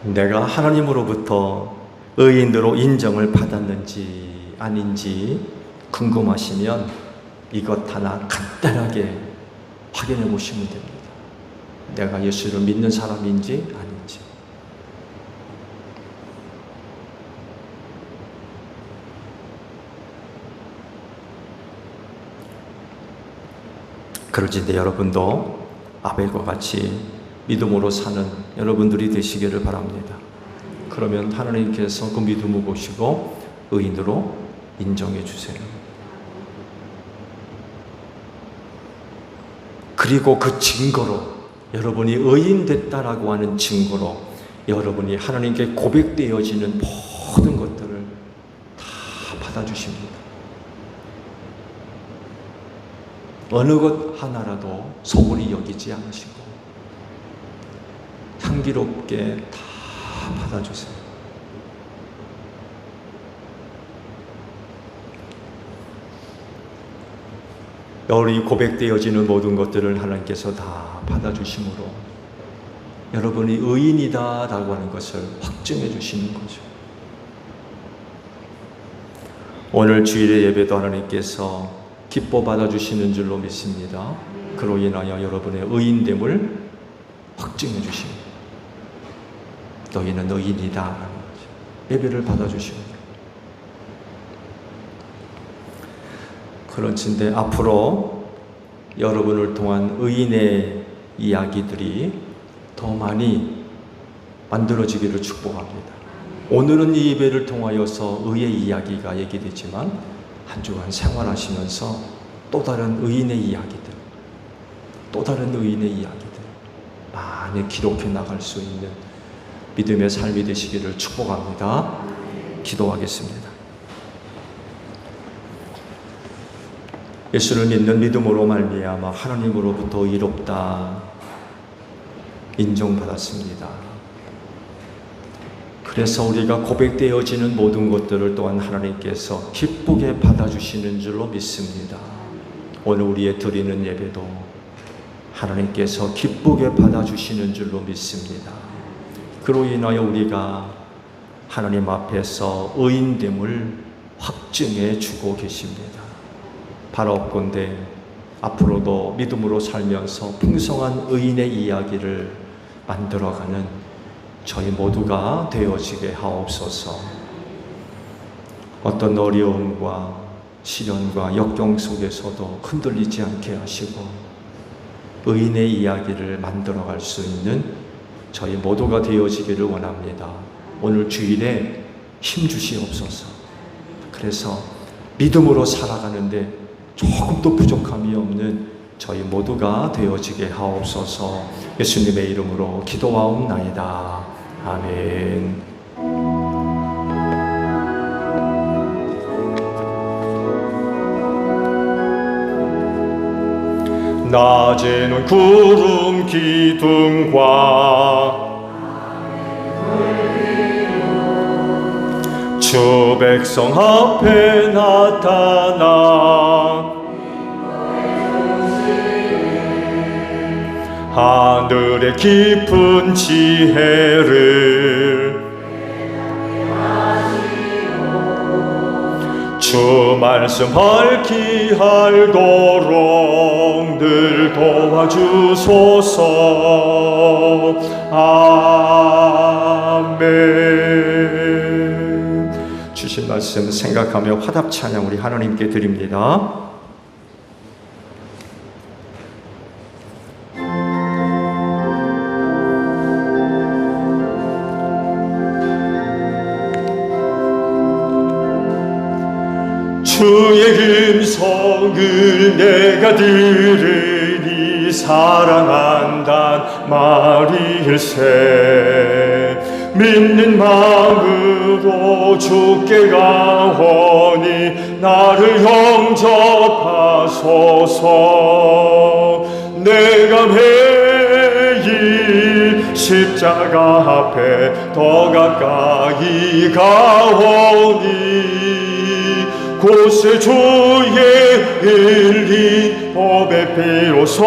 내가 하나님으로부터 의인으로 인정을 받았는지 아닌지 궁금하시면 이것 하나 간단하게 확인해 보시면 됩니다. 내가 예수를 믿는 사람인지 아닌지. 그러진데 여러분도 아벨과 같이 믿음으로 사는 여러분들이 되시기를 바랍니다. 그러면 하나님께서 그 믿음을 보시고 의인으로 인정해 주세요. 그리고 그 증거로 여러분이 의인 됐다라고 하는 증거로 여러분이 하나님께 고백되어지는 모든 것들을 다 받아주십니다. 어느 것 하나라도 소홀히 여기지 않으시고 향기롭게 다 받아주세요. 여러분이 고백되어지는 모든 것들을 하나님께서 다 받아주심으로 여러분이 의인이다 라고 하는 것을 확증해 주시는 거죠. 오늘 주일의 예배도 하나님께서 기뻐 받아주시는 줄로 믿습니다. 그로 인하여 여러분의 의인됨을 확증해 주십니다. 너희는 의인이다 라는 거죠. 예배를 받아주십니다. 그런데 앞으로 여러분을 통한 의인의 이야기들이 더 많이 만들어지기를 축복합니다. 오늘은 이 예배를 통하여서 의의 이야기가 얘기되지만 한 주간 생활하시면서 또 다른 의인의 이야기들, 또 다른 의인의 이야기들 많이 기록해 나갈 수 있는 믿음의 삶이 되시기를 축복합니다. 기도하겠습니다. 예수를 믿는 믿음으로 말미암아 하나님으로부터 의롭다 인정받았습니다. 그래서 우리가 고백되어지는 모든 것들을 또한 하나님께서 기쁘게 받아주시는 줄로 믿습니다. 오늘 우리의 드리는 예배도 하나님께서 기쁘게 받아주시는 줄로 믿습니다. 그로 인하여 우리가 하나님 앞에서 의인됨을 확증해 주고 계십니다. 바라옵건대 앞으로도 믿음으로 살면서 풍성한 의인의 이야기를 만들어가는 저희 모두가 되어지게 하옵소서. 어떤 어려움과 시련과 역경 속에서도 흔들리지 않게 하시고 의인의 이야기를 만들어갈 수 있는 저희 모두가 되어지기를 원합니다. 오늘 주일에 힘 주시옵소서. 그래서 믿음으로 살아가는데 조금도 부족함이 없는 저희 모두가 되어지게 하옵소서. 예수님의 이름으로 기도하옵나이다. 아멘. 낮에는 구름 기둥과 주 백성 앞에 나타나 하늘의 깊은 지혜를 주 말씀 밝히 알도록 늘 도와주소서. 아멘. 주신 말씀 생각하며 화답 찬양 우리 하나님께 드립니다. 주의 음성을 내가 들으니 사랑한단 말일세. 믿는 마음으로 주께 가오니 나를 영접하소서. 내가 매일 십자가 앞에 더 가까이 가오니 곳에 주의 흘린 법의 피로서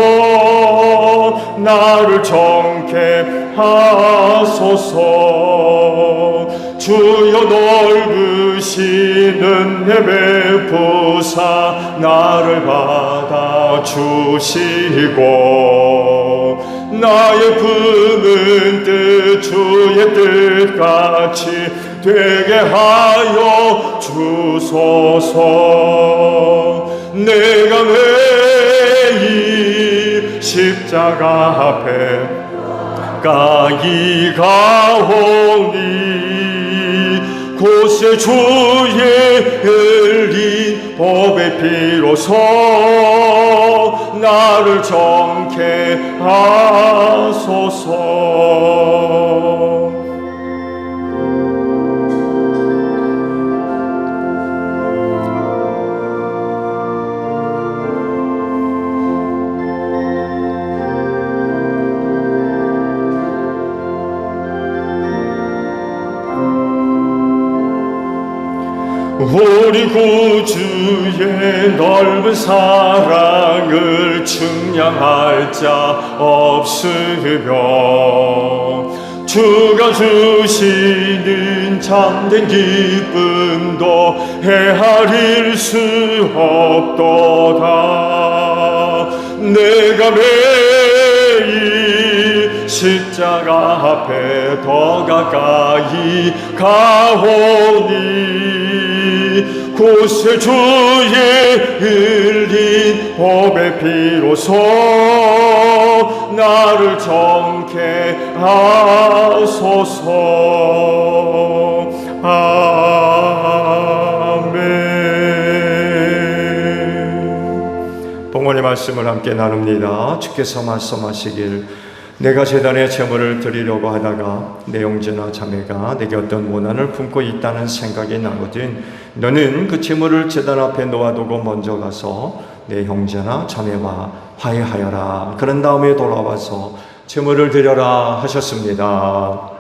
나를 정케 하소서. 주여 넓으신 은혜 베푸사 나를 받아주시고 나의 품은 뜻 주의 뜻같이 되게 하여 주소서. 내가 매일 십자가 앞에 가까이 가오니 곳에 주의 흘린 법의 피로서 나를 정케 하소서. 우리 구주의 넓은 사랑을 측량할 자 없으며 주가 주시는 참된 기쁨도 헤아릴 수 없도다. 내가 매일 십자가 앞에 더 가까이 가오니 곳에 주의 흘린 법의 피로서 나를 정케 하소서. 아멘. 봉헌의 말씀을 함께 나눕니다. 주께서 말씀하시길 내가 제단에 제물을 드리려고 하다가 내 형제나 자매가 내게 어떤 원한을 품고 있다는 생각이 나거든 너는 그 제물을 제단 앞에 놓아두고 먼저 가서 내 형제나 자매와 화해하여라. 그런 다음에 돌아와서 제물을 드려라 하셨습니다.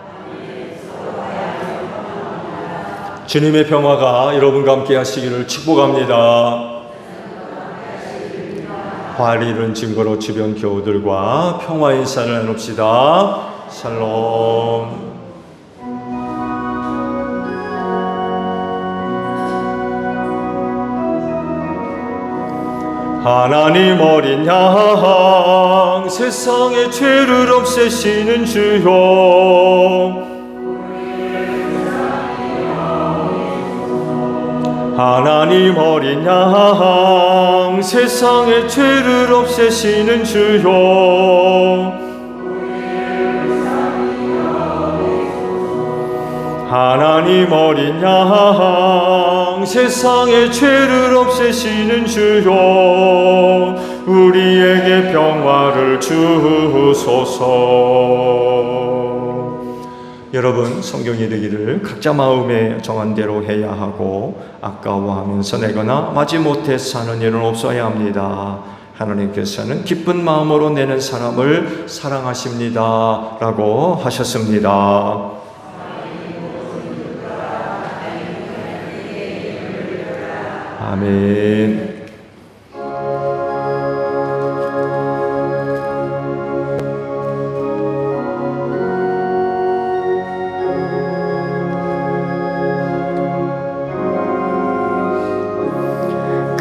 주님의 평화가 여러분과 함께 하시기를 축복합니다. 화를 이룬 증거로 주변 교우들과 평화 인사를 나눕시다. 샬롬. 하나님 어린 양 세상의 죄를 없애시는 주여 하나님 어린 양 세상의 죄를 없애시는 주여 하나님 어린 양 세상의 죄를 없애시는 주여 우리에게 평화를 주소서. 여러분 성경이 되기를 각자 마음에 정한 대로 해야 하고 아까워하면서 내거나 마지못해 사는 일은 없어야 합니다. 하나님께서는 기쁜 마음으로 내는 사람을 사랑하십니다 라고 하셨습니다. 아멘.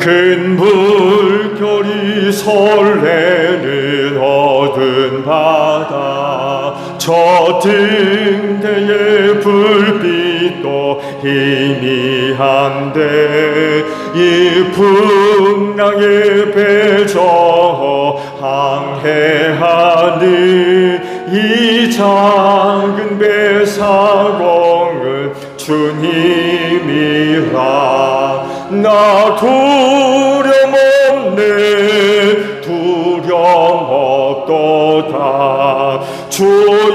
큰 물결이 설레는 어두운 바다, 저 등대의 불빛도 희미한데 이 풍랑의 배저 항해하는 이 작은 배사공은 주님이라. 나 두려움 없네, 두려움 없도다. 주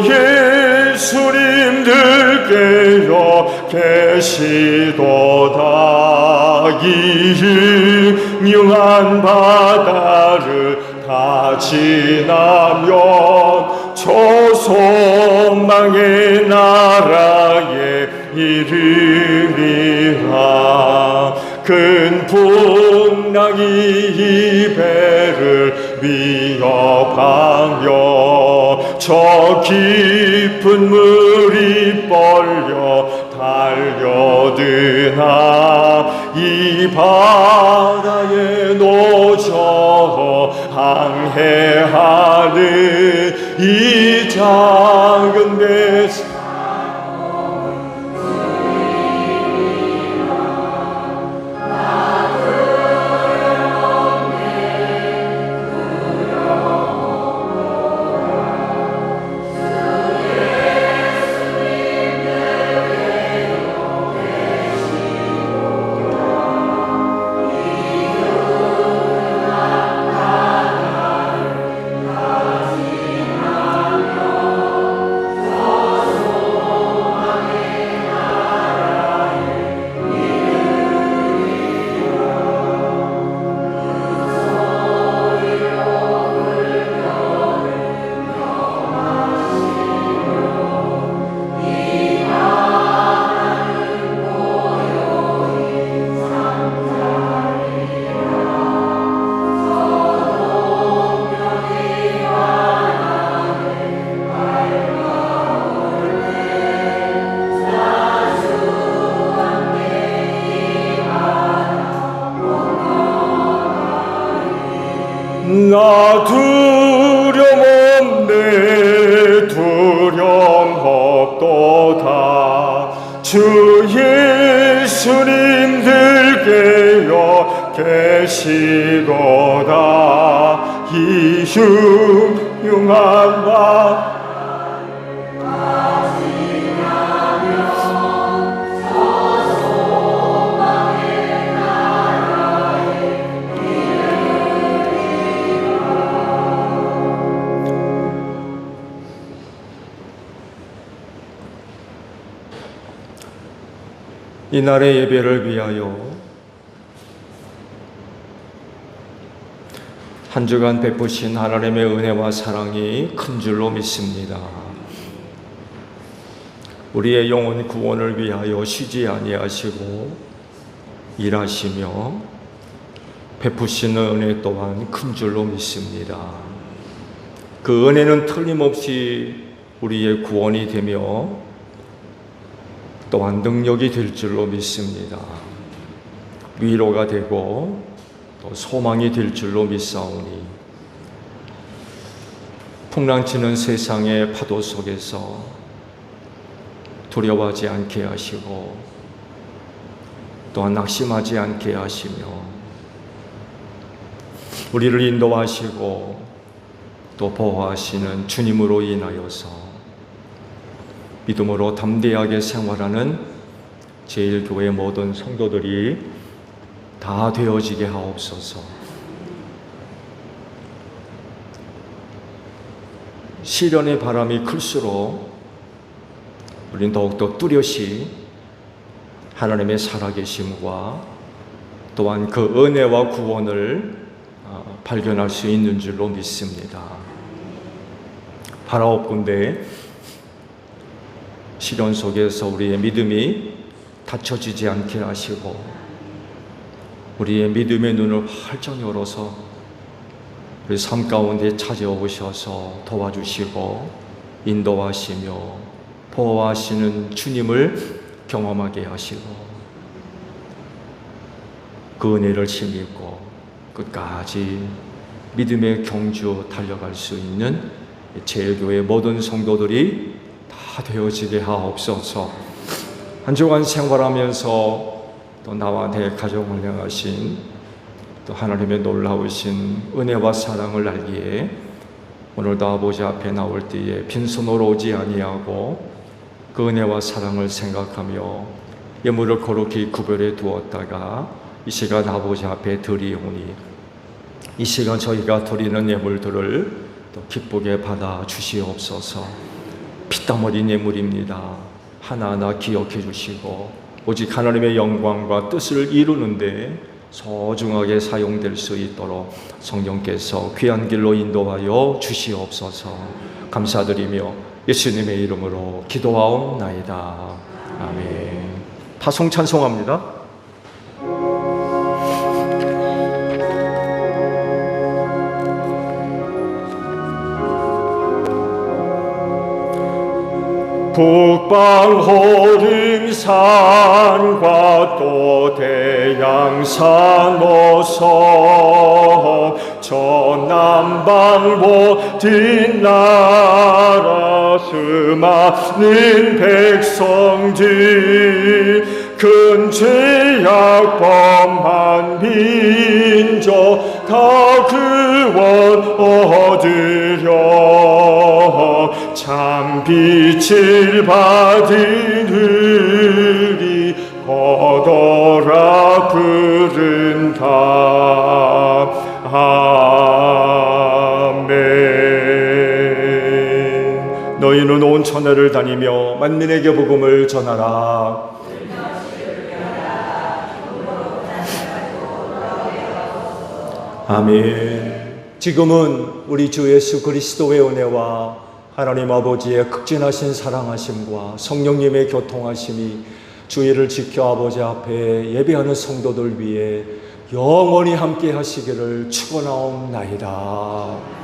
예수님 들께여 계시도다. 이 흉흉한 바다를 다 지나면 저 소망의 나라에 이르리라. 큰 풍랑이 이 배를 위협하며 저 깊은 물이 벌려 달려드나 이 바다에 놓쳐 항해하는 이 작은 배 나 두려움 없네, 두려움 없도다. 주 예수님 들께여 계시도다. 이 흉흉한 밤 이날의 예배를 위하여 한 주간 베푸신 하나님의 은혜와 사랑이 큰 줄로 믿습니다. 우리의 영혼 구원을 위하여 쉬지 아니하시고 일하시며 베푸시는 은혜 또한 큰 줄로 믿습니다. 그 은혜는 틀림없이 우리의 구원이 되며 또한 능력이 될 줄로 믿습니다. 위로가 되고 또 소망이 될 줄로 믿사오니 풍랑치는 세상의 파도 속에서 두려워하지 않게 하시고 또한 낙심하지 않게 하시며 우리를 인도하시고 또 보호하시는 주님으로 인하여서 믿음으로 담대하게 생활하는 제1교회 모든 성도들이 다 되어지게 하옵소서. 시련의 바람이 클수록 우리는 더욱더 뚜렷이 하나님의 살아계심과 또한 그 은혜와 구원을 발견할 수 있는 줄로 믿습니다. 바라옵건대 시련 속에서 우리의 믿음이 닫혀지지 않게 하시고 우리의 믿음의 눈을 활짝 열어서 우리 삶 가운데 찾아오셔서 도와주시고 인도하시며 보호하시는 주님을 경험하게 하시고 그 은혜를 힘입고 끝까지 믿음의 경주 달려갈 수 있는 제일교회 모든 성도들이 다 되어지게 하옵소서. 한 주간 생활하면서 또 나와 내 가정을 향하신 또 하나님의 놀라우신 은혜와 사랑을 알기에 오늘도 아버지 앞에 나올 때에 빈손으로 오지 아니하고 그 은혜와 사랑을 생각하며 예물을 거룩히 구별해 두었다가 이 시간 아버지 앞에 드리오니 이 시간 저희가 드리는 예물들을 또 기쁘게 받아 주시옵소서. 피땀 흘린 예물입니다. 하나하나 기억해 주시고 오직 하나님의 영광과 뜻을 이루는데 소중하게 사용될 수 있도록 성령께서 귀한 길로 인도하여 주시옵소서. 감사드리며 예수님의 이름으로 기도하옵나이다. 아멘. 타송 찬송합니다. 북방 호림산과 또 대양산 오서 전남방 뒷나라 수많은 백성들 큰 죄악 범한 민족 다 구원 얻으려 참 빛을 받은 우리 거더라 부른다. 아멘. 너희는 온 천하를 다니며 만민에게 복음을 전하라. 아멘. 지금은 우리 주 예수 그리스도의 은혜와 하나님 아버지의 극진하신 사랑하심과 성령님의 교통하심이 주의를 지켜 아버지 앞에 예배하는 성도들 위해 영원히 함께 하시기를 축원하옵나이다.